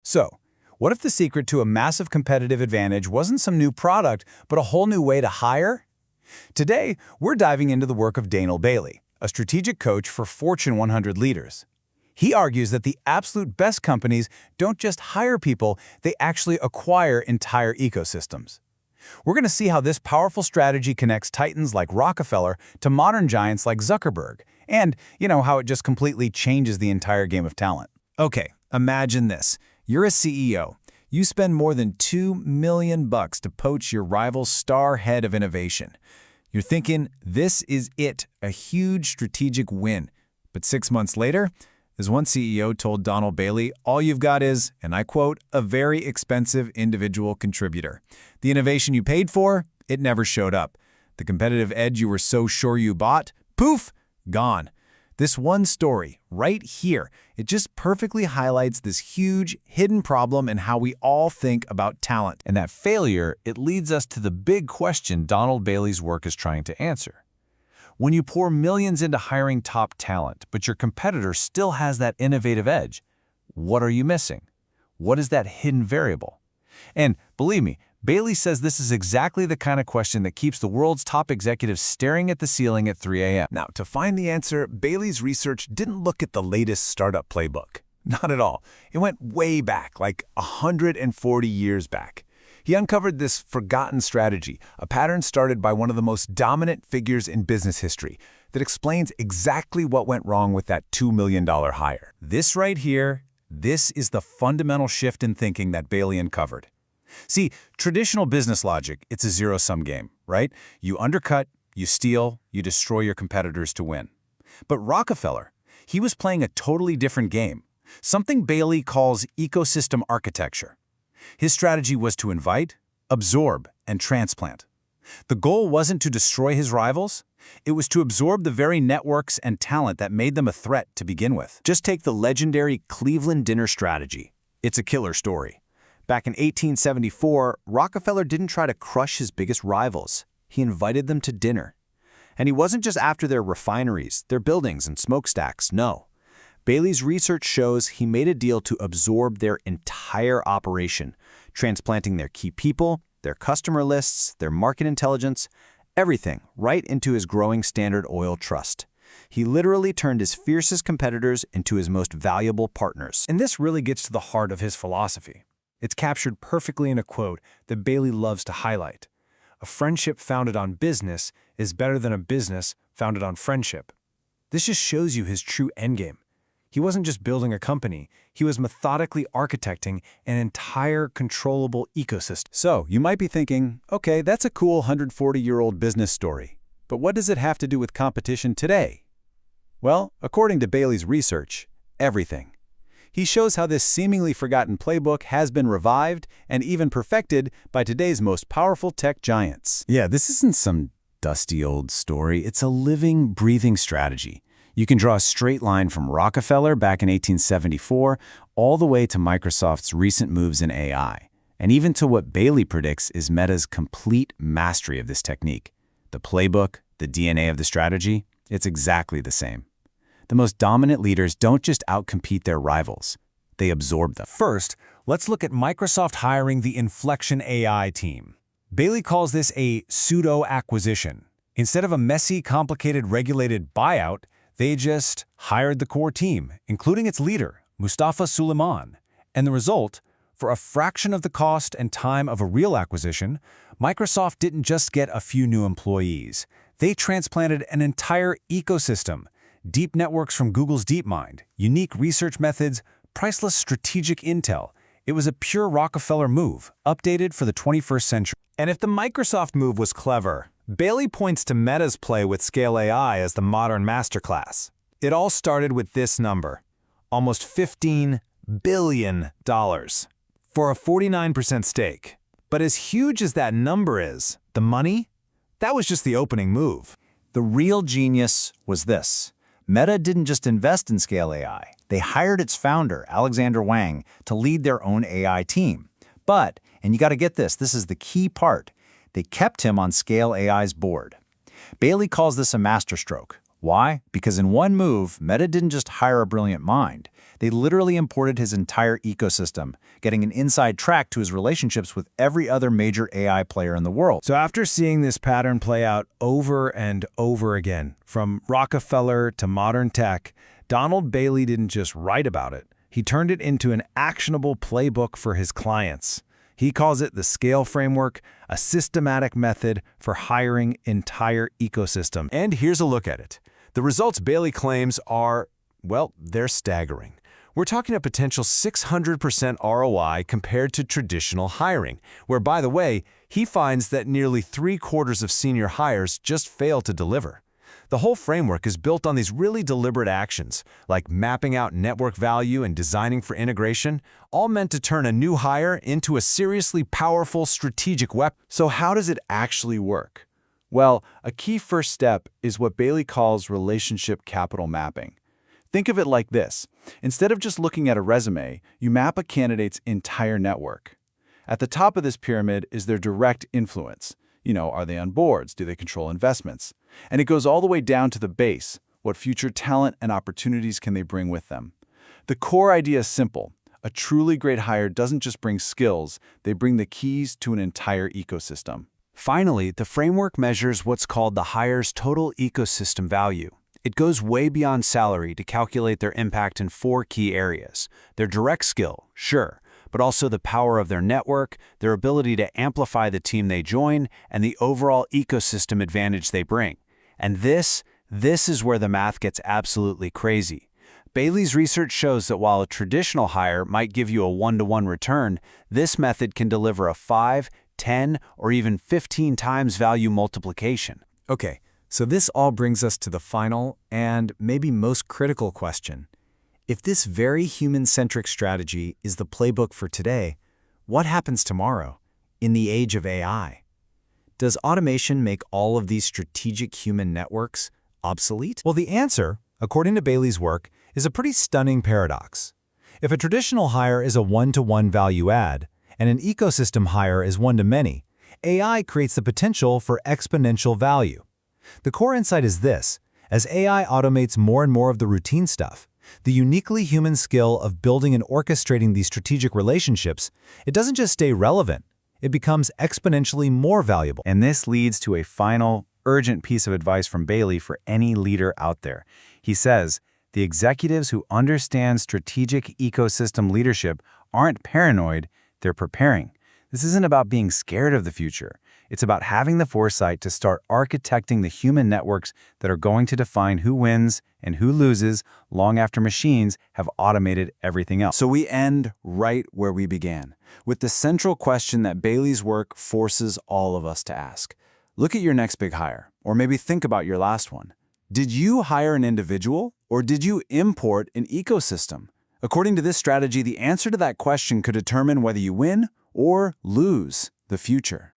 So, what if the secret to a massive competitive advantage wasn't some new product, but a whole new way to hire? Today, we're diving into the work of Daniel Bailey, a strategic coach for Fortune 100 leaders. He argues that the absolute best companies don't just hire people, they actually acquire entire ecosystems. We're going to see how this powerful strategy connects titans like Rockefeller to modern giants like Zuckerberg, and, how it just completely changes the entire game of talent. Okay, imagine this. You're a CEO. You spend more than $2 million to poach your rival's star head of innovation. You're thinking, this is it, a huge strategic win. But 6 months later, as one CEO told Donald Bailey, all you've got is, and I quote, a very expensive individual contributor. The innovation you paid for, it never showed up. The competitive edge you were so sure you bought, poof, gone. This one story, right here, it just perfectly highlights this huge, hidden problem and how we all think about talent. And that failure, it leads us to the big question Donald Bailey's work is trying to answer. When you pour millions into hiring top talent, but your competitor still has that innovative edge, what are you missing? What is that hidden variable? And believe me, Bailey says this is exactly the kind of question that keeps the world's top executives staring at the ceiling at 3 a.m. Now, to find the answer, Bailey's research didn't look at the latest startup playbook. Not at all. It went way back, like 140 years back. He uncovered this forgotten strategy, a pattern started by one of the most dominant figures in business history that explains exactly what went wrong with that $2 million hire. This right here, this is the fundamental shift in thinking that Bailey uncovered. See, traditional business logic, it's a zero-sum game, right? You undercut, you steal, you destroy your competitors to win. But Rockefeller, he was playing a totally different game, something Bailey calls ecosystem architecture. His strategy was to invite, absorb, and transplant. The goal wasn't to destroy his rivals, it was to absorb the very networks and talent that made them a threat to begin with. Just take the legendary Cleveland dinner strategy. It's a killer story. Back in 1874, Rockefeller didn't try to crush his biggest rivals. He invited them to dinner. And he wasn't just after their refineries, their buildings and smokestacks, no. Bailey's research shows he made a deal to absorb their entire operation, transplanting their key people, their customer lists, their market intelligence, everything right into his growing Standard Oil trust. He literally turned his fiercest competitors into his most valuable partners. And this really gets to the heart of his philosophy. It's captured perfectly in a quote that Bailey loves to highlight. A friendship founded on business is better than a business founded on friendship. This just shows you his true endgame. He wasn't just building a company, he was methodically architecting an entire controllable ecosystem. So, you might be thinking, okay, that's a cool 140-year-old business story, but what does it have to do with competition today? Well, according to Bailey's research, everything. He shows how this seemingly forgotten playbook has been revived and even perfected by today's most powerful tech giants. Yeah, this isn't some dusty old story. It's a living, breathing strategy. You can draw a straight line from Rockefeller back in 1874 all the way to Microsoft's recent moves in AI, and even to what Bailey predicts is Meta's complete mastery of this technique. The playbook, the DNA of the strategy, it's exactly the same. The most dominant leaders don't just outcompete their rivals, they absorb them. First, let's look at Microsoft hiring the Inflection AI team. Bailey calls this a pseudo-acquisition. Instead of a messy, complicated, regulated buyout, they just hired the core team, including its leader, Mustafa Suleyman. And the result, for a fraction of the cost and time of a real acquisition, Microsoft didn't just get a few new employees. They transplanted an entire ecosystem. Deep networks from Google's DeepMind, unique research methods, priceless strategic intel. It was a pure Rockefeller move, updated for the 21st century. And if the Microsoft move was clever, Bailey points to Meta's play with S.C.A.L.E AI as the modern masterclass. It all started with this number, almost $15 billion for a 49% stake. But as huge as that number is, the money, that was just the opening move. The real genius was this. Meta didn't just invest in S.C.A.L.E AI. They hired its founder, Alexander Wang, to lead their own AI team. But, and you got to get this, this is the key part, they kept him on S.C.A.L.E AI's board. Bailey calls this a masterstroke. Why? Because in one move, Meta didn't just hire a brilliant mind. They literally imported his entire ecosystem, getting an inside track to his relationships with every other major AI player in the world. So after seeing this pattern play out over and over again, from Rockefeller to modern tech, Donald Bailey didn't just write about it. He turned it into an actionable playbook for his clients. He calls it the S.C.A.L.E framework, a systematic method for hiring entire ecosystems. And here's a look at it. The results Bailey claims are, well, they're staggering. We're talking a potential 600% ROI compared to traditional hiring, where, by the way, he finds that nearly 3/4 of senior hires just fail to deliver. The whole framework is built on these really deliberate actions, like mapping out network value and designing for integration, all meant to turn a new hire into a seriously powerful strategic weapon. So how does it actually work? Well, a key first step is what Bailey calls relationship capital mapping. Think of it like this. Instead of just looking at a resume, you map a candidate's entire network. At the top of this pyramid is their direct influence. Are they on boards? Do they control investments? And it goes all the way down to the base. What future talent and opportunities can they bring with them? The core idea is simple. A truly great hire doesn't just bring skills, they bring the keys to an entire ecosystem. Finally, the framework measures what's called the hire's total ecosystem value. It goes way beyond salary to calculate their impact in 4 key areas. Their direct skill, sure, but also the power of their network, their ability to amplify the team they join, and the overall ecosystem advantage they bring. And this is where the math gets absolutely crazy. Bailey's research shows that while a traditional hire might give you a 1-to-1 return, this method can deliver a 5, 10, or even 15 times value multiplication. Okay, so this all brings us to the final and maybe most critical question. If this very human-centric strategy is the playbook for today, what happens tomorrow, in the age of AI? Does automation make all of these strategic human networks obsolete? Well, the answer, according to Bailey's work, is a pretty stunning paradox. If a traditional hire is a 1-to-1 value add, and an ecosystem hire is 1-to-many, AI creates the potential for exponential value. The core insight is this: as AI automates more and more of the routine stuff, the uniquely human skill of building and orchestrating these strategic relationships, it doesn't just stay relevant, it becomes exponentially more valuable. And this leads to a final, urgent piece of advice from Bailey for any leader out there. He says, the executives who understand strategic ecosystem leadership aren't paranoid, they're preparing. This isn't about being scared of the future. It's about having the foresight to start architecting the human networks that are going to define who wins and who loses long after machines have automated everything else. So we end right where we began, with the central question that Bailey's work forces all of us to ask. Look at your next big hire, or maybe think about your last one. Did you hire an individual, or did you import an ecosystem? According to this strategy, the answer to that question could determine whether you win or lose the future.